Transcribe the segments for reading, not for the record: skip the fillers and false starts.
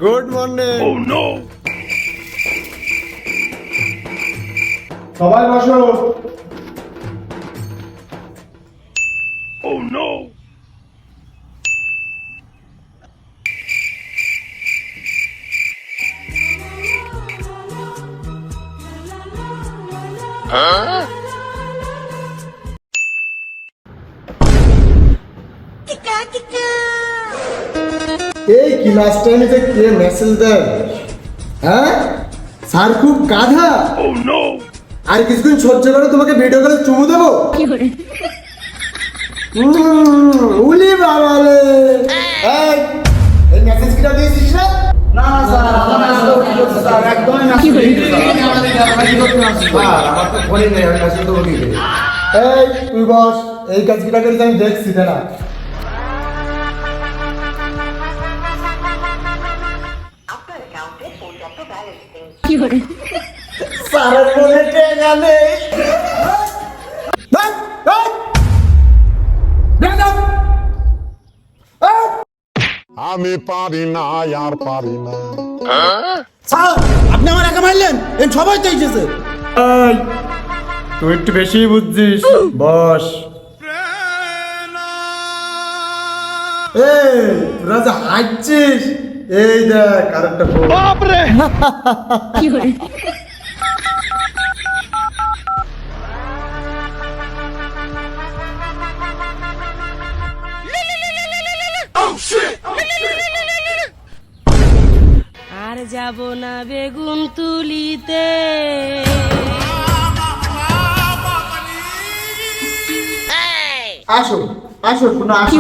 Good morning. ও no, সবাই বসো। ও no, এই ক্লাস টাইমে যে কে মেসেজ দেয়? হ্যাঁ, স্যার খুব গাধা। ও নো, আর কিছুদিন সহ্য করে তোমাকে ভিডিও কলে চুমু দেবো। উলি বাবালে, এই মেসেজ কিটা দিয়েছিস না? না না স্যার, আমার মেসেজ করতে স্যার একদমই মেসেজ স্যার, আমার তো ফোনই নেই, আমি মেসেজ তো বলি। এই তুই বস, এই কাজ কিটা করিস আমি দেখছি না। স্যারের মনে টেকা নেই। আমি পারি না, আর পারি না। স্যার, আপনি আমার একা মারলেন, এই সবাই তো এসেছে। এই তুই একটু বেশি বুঝছিস, বস। এই তোরা যে হাঁটছিস, এই দেখ আরেকটা বাপরে। আর যাব না বেগুন তুলিতে। আসো আসো, কোনো আসো।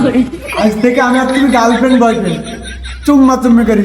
আজ থেকে আমি আর তুমি গার্লফ্রেন্ড বয়ফ্রেন্ড, চুম্মা চুম্মি করি।